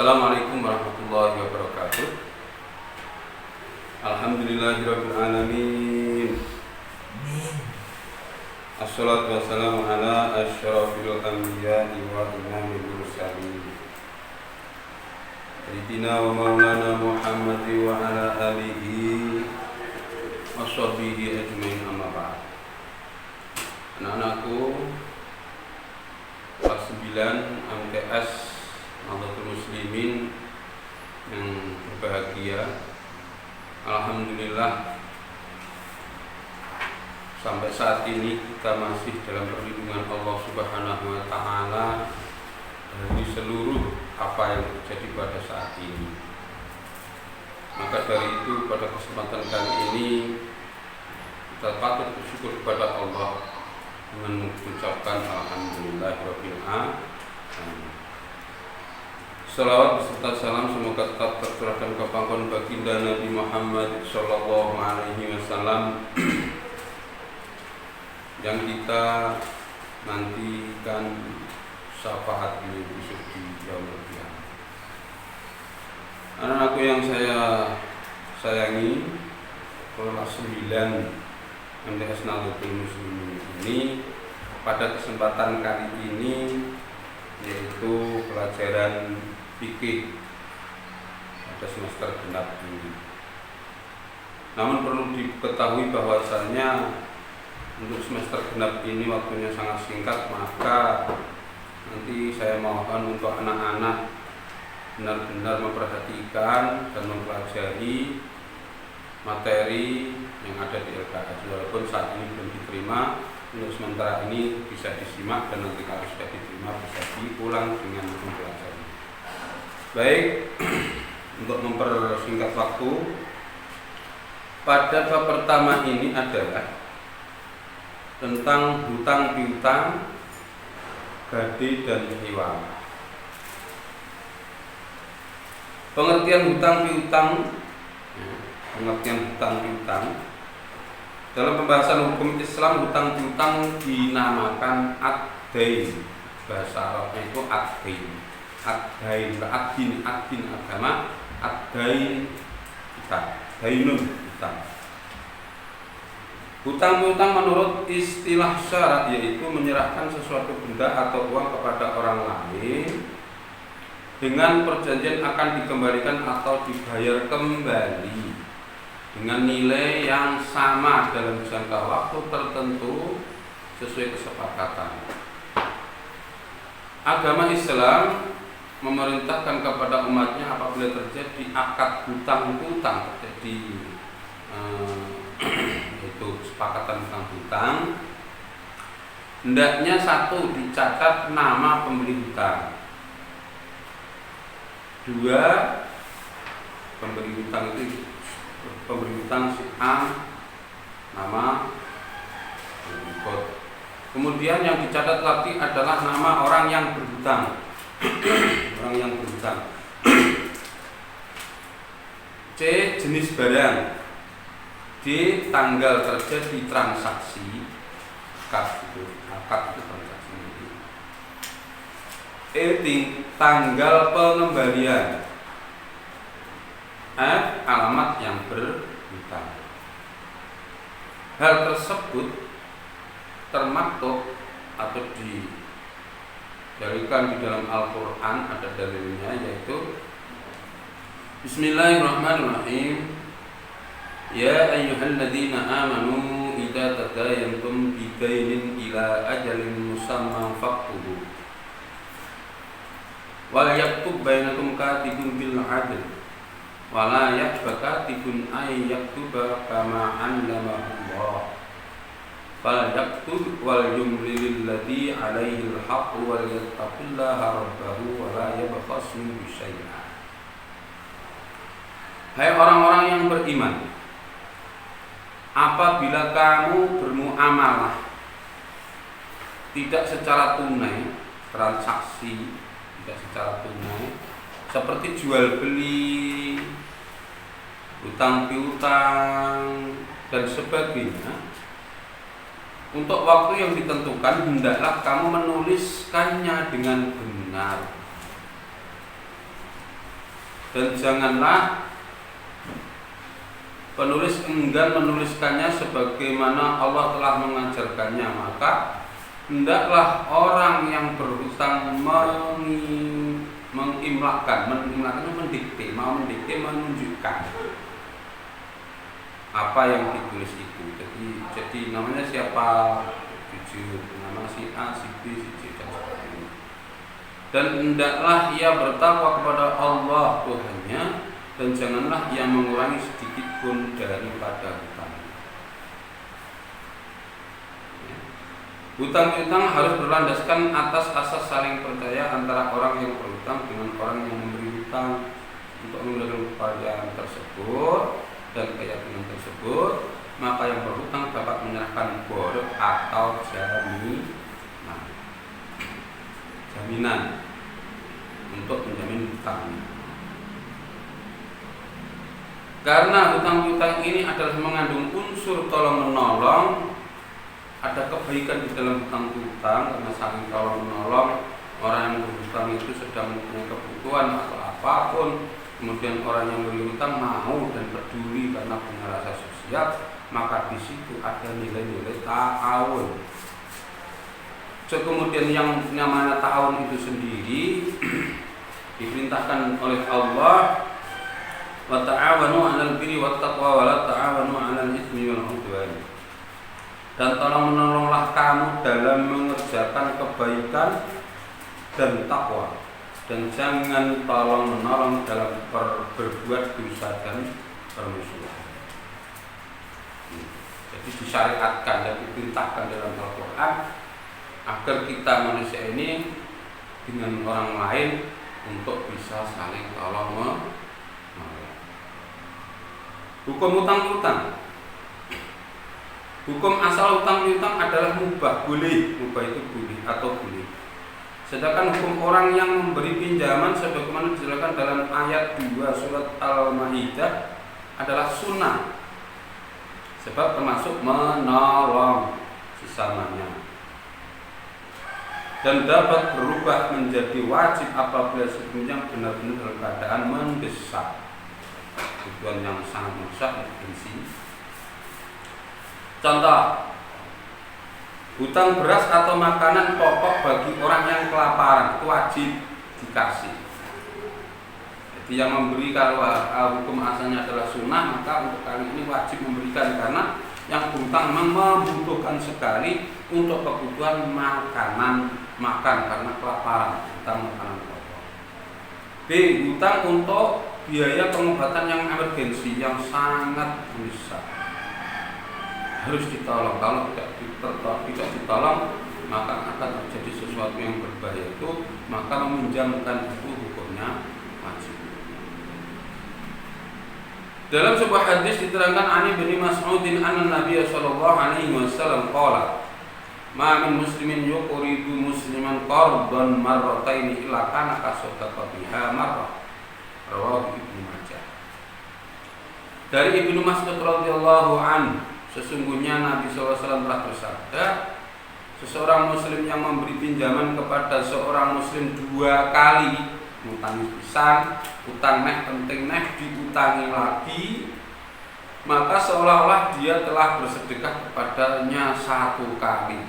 Assalamualaikum warahmatullahi wabarakatuh. Alhamdulillahirabbil alamin. Assalatu wassalamu ala asyrafil anbiya'i wa imamil mursalin. Sayyidina wa maulana Muhammad wa ala alihi wa sahbihi ajmain, amma ba'd. Anak-anakku kelas 9 MTS Nahdlatul Muslimin yang berbahagia, alhamdulillah sampai saat ini kita masih dalam perlindungan Allah Subhanahu wa taala dari seluruh apa yang terjadi pada saat ini. Maka dari itu pada kesempatan kali ini kita patut bersyukur kepada Allah dengan mengucapkan alhamdulillahirabbil alamin. Salawat beserta salam semoga tetap tercurahkan ke pangkuan baginda Nabi Muhammad sallallahu alaihi wasallam yang kita nantikan syafaatnya besok di yaumul qiyamah. Anak-anakku yang saya sayangi, kelas 9 MTS Nahdlatul Muslimin ini pada kesempatan kali ini yaitu pelajaran fikih pada semester genap ini. Namun perlu diketahui bahwasanya untuk semester genap ini waktunya sangat singkat, maka nanti saya mohon untuk anak-anak benar-benar memperhatikan dan mempelajari materi yang ada di LKS. Walaupun saat ini belum diterima, untuk sementara ini bisa disimak dan nanti kalau sudah diterima bisa diulang dengan mempelajari. Baik, untuk mempersingkat waktu, pada bab pertama ini adalah tentang hutang piutang, gade dan hewan. Pengertian hutang piutang, dalam pembahasan hukum Islam, hutang piutang dinamakan ad-dain. Bahasa Arabnya itu ad-dain. Ad-dain, ad-din agama, ad-dain hutang, dainun hutang. Hutang piutang menurut istilah syarat yaitu menyerahkan sesuatu benda atau uang kepada orang lain dengan perjanjian akan dikembalikan atau dibayar kembali dengan nilai yang sama dalam jangka waktu tertentu sesuai kesepakatan. Agama Islam memerintahkan kepada umatnya apabila terjadi akad hutang piutang, terjadi yaitu kesepakatan hutang piutang, hendaknya satu dicatat nama pemberi hutang, dua pemberi hutang itu pemberi hutang si A, nama, kemudian yang dicatat lagi adalah nama orang yang berhutang. Orang yang berhutang. C. Jenis barang. D. Tanggal terjadi transaksi. Akad itu transaksi. E. Tanggal pengembalian. F. Alamat yang berhutang. Hal tersebut termaktub atau didalilkan di dalam Al-Quran, ada dalilnya yaitu Bismillahirrahmanirrahim. Ya ayyuhalladzina amanu idza tadayantum bidainin ila ajalin musamman faktubu wal yaktub bainakum katibun bil adl wala yakbatibun ay yaktuba kama 'allamahullah fal yaktub wal yumlil ladzi 'alaihi al-haqq wal yattaqillaha rabbahu wala yabkhas minhu syai'an. Hai orang-orang yang beriman, apabila kamu bermuamalah tidak secara tunai, transaksi tidak secara tunai, seperti jual beli, hutang piutang dan sebagainya, untuk waktu yang ditentukan hendaklah kamu menuliskannya dengan benar. Dan janganlah penulis enggan menuliskannya sebagaimana Allah telah mengajarkannya, maka hendaklah orang yang berhutang mengimlakkan itu mendikte, menunjukkan apa yang ditulis itu. Jadi namanya siapa, jujur, nama si A, si B, si C, dan sebagainya. Dan hendaklah ia bertakwa kepada Allah Tuhannya, dan janganlah ia mengurangi sedikit pun daripada hutang. Hutang piutang harus berlandaskan atas asas saling percaya antara orang yang berhutang dengan orang yang memberi hutang. Untuk menunjukkan kepercayaan tersebut dan keyakinan tersebut, maka yang berhutang dapat menyerahkan borot atau jaminan untuk menjamin hutangnya. Karena hutang piutang ini adalah mengandung unsur tolong menolong, ada kebaikan di dalam hutang piutang karena saling tolong menolong. Orang yang berhutang itu sedang mempunyai kebutuhan atau apapun, kemudian orang yang beri hutang mau dan peduli karena punya rasa sosial, maka di situ ada nilai-nilai ta'awun. Kemudian yang namanya ta'awun itu sendiri diperintahkan oleh Allah, wa ta'awanu 'alal birri wat taqwa wa la ta'awanu 'alal itsmi wal 'udwan. Dan tolong menolonglah kamu dalam mengerjakan kebaikan dan takwa, dan jangan tolong menolong dalam berbuat dosa dan permusuhan. Jadi disyariatkan dan diperintahkan dalam Al-Quran agar kita manusia ini dengan orang lain untuk bisa saling tolong menolong. Hukum hutang-hutang. Hukum asal hutang piutang adalah mubah, boleh. Mubah itu boleh atau boleh. Sedangkan hukum orang yang memberi pinjaman sebagaimana dijelaskan dalam ayat 2 surat Al-Maidah adalah sunnah, sebab termasuk menolong sesamanya, dan dapat berubah menjadi wajib apabila si pinjam benar-benar dalam keadaan mendesak, tujuan yang sangat mendesak urgensi. Contoh, hutang beras atau makanan pokok bagi orang yang kelaparan itu wajib dikasih. Jadi yang memberi, kalau hukum asalnya adalah sunnah, maka untuk kali ini wajib memberikan karena yang berhutang memang membutuhkan sekali untuk kebutuhan makan karena kelaparan, hutang makanan pokok. B. Hutang untuk biaya pengobatan yang emergensi yang sangat mendesak, harus ditolong. Kalau tidak ditolong, maka akan terjadi sesuatu yang berbahaya itu, maka meminjamkan itu hukumnya wajib. Dalam sebuah hadis diterangkan Ani bin Mas'udin anna Nabiy sallallahu alaihi wasallam qala, "Ma min muslimin yuqridu musliman qardan marratayn illa kana kasadaqa biha marrah." Rawahu Ibnu Majah. Dari Ibnu Mas'ud radhiyallahu anhu, sesungguhnya Nabi SAW telah bersabda, seseorang muslim yang memberi pinjaman kepada seorang muslim 2 kali, ngutangi pisan, utang neh penting neh diutangi lagi, maka seolah-olah dia telah bersedekah kepadanya 1 kali.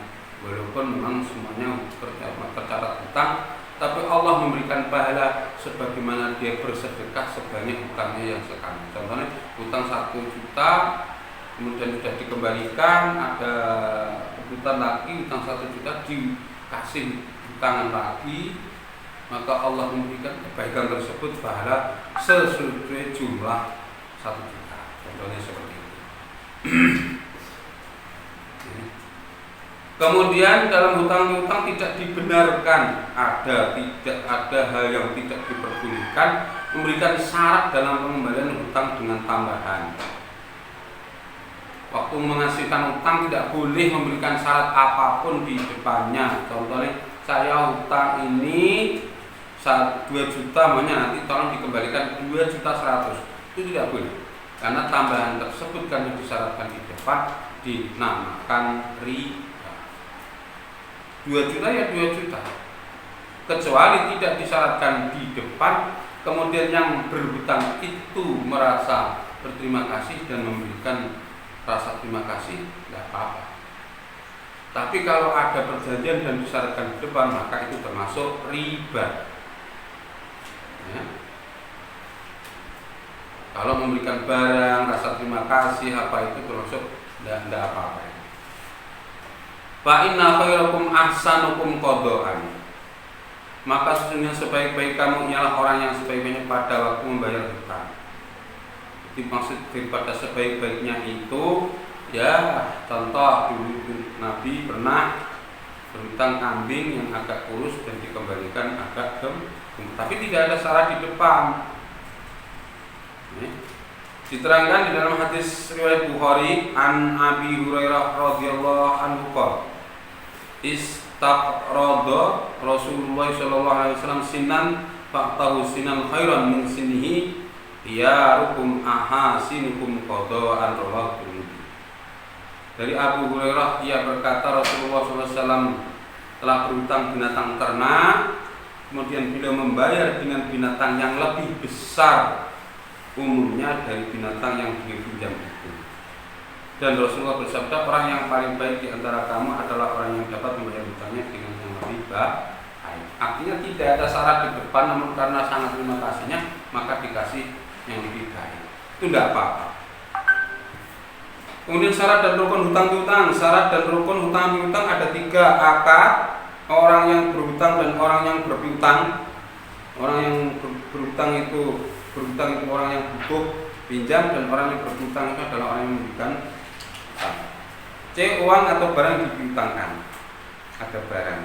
Walaupun memang semuanya tercatat utang, tapi Allah memberikan pahala sebagaimana dia bersedekah sebanyak utangnya yang sekali. Contohnya utang 1 juta, kemudian sudah dikembalikan, ada kebutuhan lagi, utang 1 juta dikasih utangan lagi, maka Allah memberikan kebaikan tersebut pahala sesuai jumlah 1 juta. Contohnya seperti itu. Kemudian dalam hutang piutang tidak dibenarkan, tidak ada hal yang tidak diperbolehkan, memberikan syarat dalam pengembalian hutang dengan tambahan. Waktu menghasilkan hutang tidak boleh memberikan syarat apapun di depannya. Contohnya, saya hutang ini 2 juta, maunya nanti tolong dikembalikan 2.100.000. Itu tidak boleh, karena tambahan tersebut kan disyaratkan di depan dinamakan riba. 2 juta ya 2 juta, kecuali tidak disyaratkan di depan kemudian yang berhutang itu merasa berterima kasih dan memberikan rasa terima kasih, tidak apa-apa. Tapi kalau ada perjanjian dan disyaratkan di depan, maka itu termasuk riba. Ya. Kalau memberikan barang, rasa terima kasih, apa itu termasuk tidak apa-apa. Fa inna khairakum ahsanukum qada'an. Maka sesungguhnya sebaik-baik kamu ialah orang yang sebaik-baiknya pada waktu membayar hutang. Jadi maksud daripada sebaik-baiknya itu, ya contoh dulu Nabi pernah berhutang kambing yang agak kurus dan dikembalikan agak gemuk, tapi tidak ada syarat di depan. Diterangkan di dalam hadis riwayat Bukhari an Abi Hurairah radhiyallahu anhu qala istaqrada Rasulullah sallallahu alaihi wasallam sinan fa'tahu sinan khairan min sinihi ya rukum ahasinukum qada'an rawahu Tirmidzi. Dari Abu Hurairah, ia berkata Rasulullah SAW telah berhutang binatang ternak, kemudian beliau membayar dengan binatang yang lebih besar umumnya dari binatang yang dipinjam itu. Dan Rasulullah bersabda, orang yang paling baik di antara kamu adalah orang yang dapat membayar hutangnya dengan yang lebih baik. Artinya tidak ada syarat di depan, namun karena sangat terima kasihnya maka dikasih yang lebih baik. Itu tidak apa-apa. Kemudian syarat dan rukun hutang piutang. Syarat dan rukun hutang piutang ada 3. Akad, orang yang berhutang dan orang yang berpiutang. Orang yang berhutang itu orang yang butuh pinjam, dan orang yang berhutang itu adalah orang yang memberikan hutang. C. Uang atau barang dipiutangkan. Ada barang.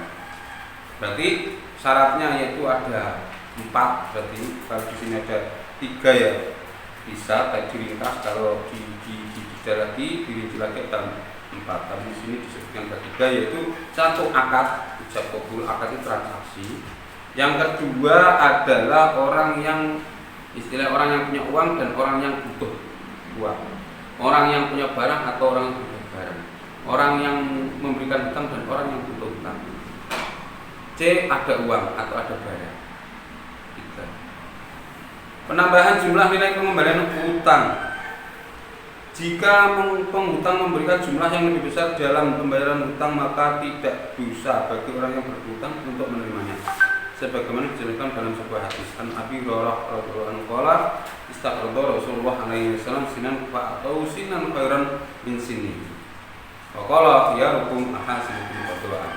Berarti syaratnya yaitu ada 4. Berarti kalau di sini ada 3 ya bisa diringkas, kalau dirinci lagi ada 4. Tapi di sini disebutkan ketiga, yaitu 1 akad, ijab qabul, akad itu transaksi. Yang kedua adalah orang yang istilah orang yang punya uang dan orang yang butuh uang. Orang yang punya barang atau orang yang butuh barang. Orang yang memberikan hutang dan orang yang butuh hutang. C. Ada uang atau ada barang. 3. Penambahan jumlah nilai pengembalian hutang. Jika penghutang memberikan jumlah yang lebih besar dalam pembayaran hutang, maka tidak dosa bagi orang yang berhutang untuk menerimanya. Sebagaimana dijelaskan dalam sebuah hadis an Abi Hurairah radhiyallahu anhu qala istaqrada Rasulullah alaihi wasallam sinan fa atau sinan khairan min sini. Wa qala khiyarukum ahasinukum qada'an.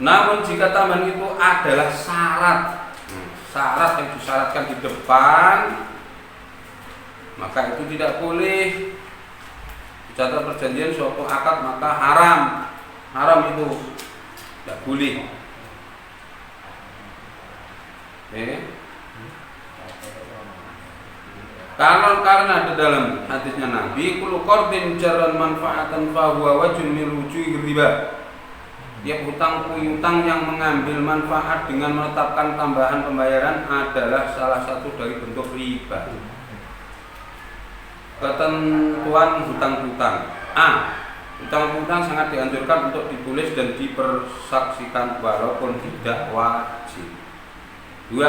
Namun jika tambahan itu adalah syarat yang disyaratkan di depan, maka itu tidak boleh. Dicatat perjanjian suatu akad maka haram itu tidak boleh. Karena di dalam hadisnya Nabi, kullu qardin jarran manfaatan fa huwa wajhun min wujuhir riba. Tiap hutang piutang yang mengambil manfaat dengan menetapkan tambahan pembayaran adalah salah satu dari bentuk riba. Ketentuan hutang piutang. A. Hutang piutang sangat dianjurkan untuk ditulis dan dipersaksikan walaupun tidak wajib. 2.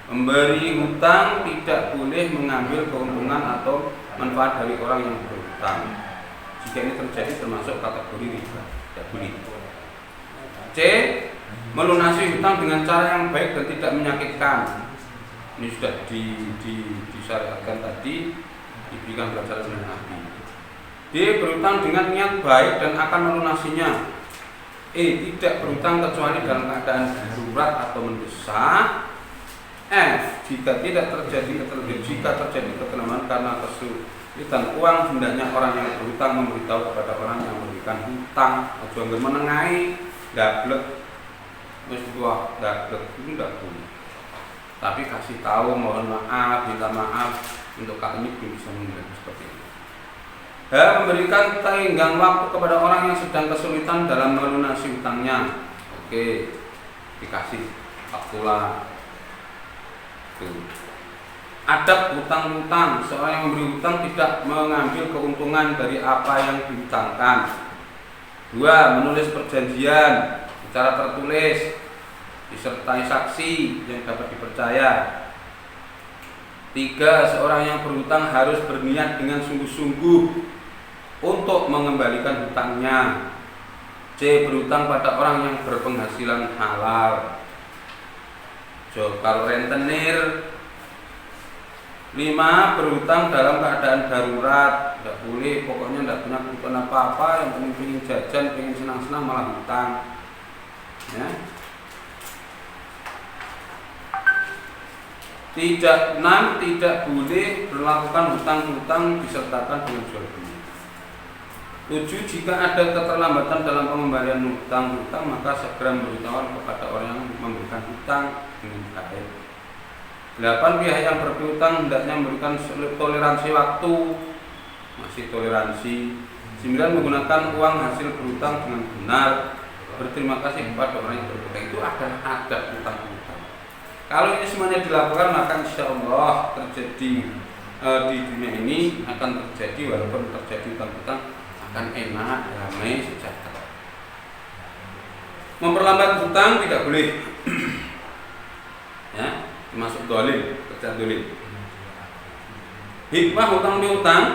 Pemberi hutang tidak boleh mengambil keuntungan atau manfaat dari orang yang berhutang. Jika ini terjadi termasuk kategori riba, tidak boleh. C. Melunasi hutang dengan cara yang baik dan tidak menyakitkan. Ini sudah disyariatkan tadi, diberikan pelajaran oleh Nabi. D. Berhutang dengan niat baik dan akan melunasinya. E. Tidak berhutang kecuali dalam keadaan darurat atau mendesak. F. Jika terjadi ketenangan karena kesulitan uang, hendaknya orang yang berhutang memberitahu kepada orang yang memberikan hutang. Jangan menengahi gablek, wis tua gablek, itu tidak boleh. Tapi kasih tahu, mohon maaf, minta maaf untuk kali ini belum bisa mengerti seperti ini. Memberikan tenggang waktu kepada orang yang sedang kesulitan dalam melunasi hutangnya. Oke, dikasih waktulah. Adab hutang-hutang, seorang yang memberi hutang tidak mengambil keuntungan dari apa yang dihutangkan. 2. Menulis perjanjian secara tertulis. disertai saksi yang dapat dipercaya. 3. Seorang yang berhutang harus berniat dengan sungguh-sungguh untuk mengembalikan hutangnya. C. Berhutang pada orang yang berpenghasilan halal. Kalau rentenir. 5. Berhutang dalam keadaan darurat. Tidak boleh, pokoknya tidak punya kebutuhan apa-apa, yang penting jajan, pengen senang-senang malah hutang. Ya. 6. Tidak boleh melakukan hutang-hutang disertakan dengan jual beli. 7. Jika ada keterlambatan dalam pengembalian hutang-hutang, maka segera memberitahukan kepada orang yang memberikan hutang dengan baik. 8. Pihak yang berpiutang hendaknya memberikan toleransi waktu, masih toleransi. 9. Menggunakan uang hasil berhutang dengan benar, berterima kasih kepada orang yang berhutang. Itu adalah adab hutang-hutang. Kalau ini semuanya dilakukan, maka insya Allah terjadi di dunia ini akan terjadi, walaupun terjadi hutang-hutang, akan enak, damai, sejahtera. Memperlambat hutang tidak boleh. Ya, termasuk dolim, kerja dolim. Hikmah hutang piutang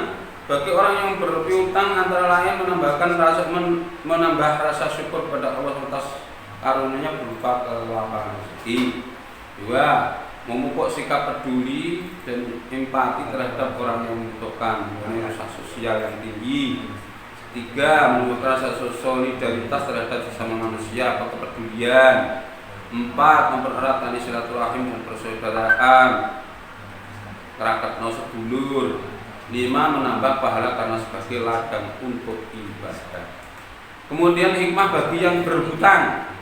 bagi orang yang berpiutang antara lain menambah rasa syukur pada Allah atas karunia berupa kelapangan rezeki. 2. Memupuk sikap peduli dan empati terhadap orang yang membutuhkan, rasa sosial yang tinggi. 3. Menunjukkan rasa solidaritas terhadap sesama manusia atau kepedulian. 4. Mempererat tali silaturahim dan persaudaraan, kerakat no sedulur. 5. Menambah pahala karena sebagai ladang untuk ibadah. Kemudian hikmah bagi yang berhutang,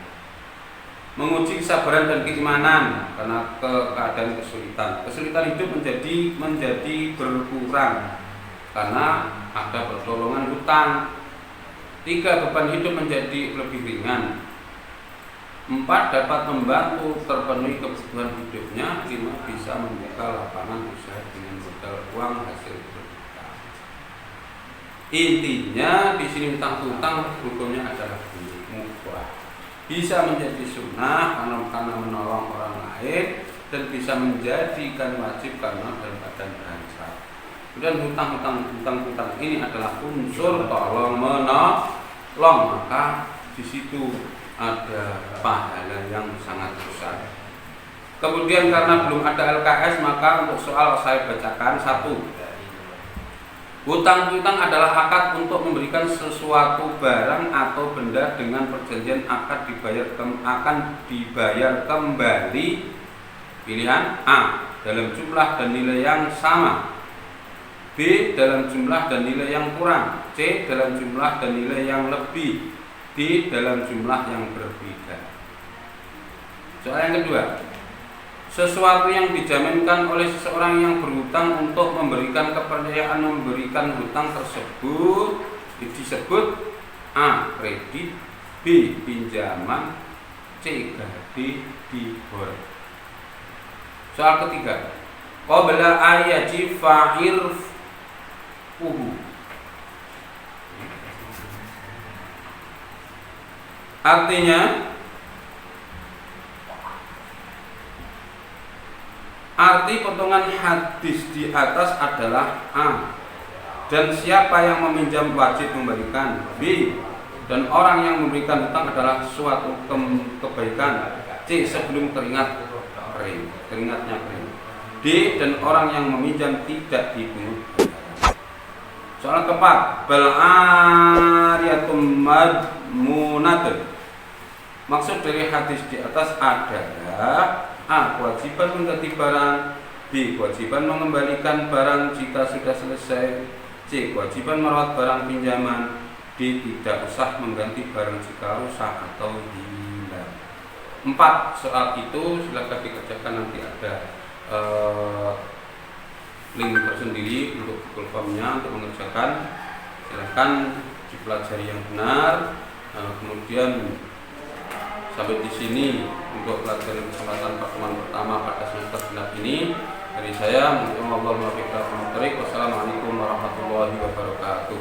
menguji kesabaran dan keimanan karena keadaan kesulitan. Kesulitan hidup menjadi berkurang karena ada pertolongan hutang. 3. Beban hidup menjadi lebih ringan. 4. Dapat membantu terpenuhi kebutuhan hidupnya. 5. Bisa membuka lapangan usaha dengan modal uang hasil berhutang. Intinya di sini hutang-hutang hukumnya adalah mubah. Bisa menjadi sunnah karena menolong orang lain, dan bisa menjadikan wajib karena dalam keadaan beransur. Kemudian hutang-hutang ini adalah unsur tolong menolong, maka di situ ada pahala yang sangat besar. Kemudian karena belum ada LKS, maka untuk soal saya bacakan. 1. Hutang-hutang adalah akad untuk memberikan sesuatu barang atau benda dengan perjanjian akan dibayar kembali. Pilihan A. Dalam jumlah dan nilai yang sama. B. Dalam jumlah dan nilai yang kurang. C. Dalam jumlah dan nilai yang lebih. D. Dalam jumlah yang berbeda. Soal yang kedua. Sesuatu yang dijaminkan oleh seseorang yang berhutang untuk memberikan kepercayaan memberikan hutang tersebut disebut A. Kredit, B. Pinjaman, C. Gade dibor. Soal ketiga. Qabla ayaji fa'ir uhu. Artinya, arti potongan hadis di atas adalah A. Dan siapa yang meminjam wajib memberikan. B. Dan orang yang memberikan hutang adalah suatu kebaikan. C. Sebelum keringatnya kering. D. Dan orang yang meminjam tidak dipungut. Soal keempat. Bal ariyatum madmunatun. Maksud dari hadis di atas adalah A. Kewajiban mengganti barang. B. Kewajiban mengembalikan barang jika sudah selesai. C. Kewajiban merawat barang pinjaman. D. Tidak usah mengganti barang jika rusak atau hilang. 4 soal itu silakan dikerjakan, nanti ada link tersendiri untuk Google Form-nya untuk mengerjakan. Silakan dipelajari yang benar. Kemudian sampai di sini untuk pelajaran kesempatan pertemuan pertama pada semester genap ini. Dari saya, wassalamualaikum warahmatullahi wabarakatuh.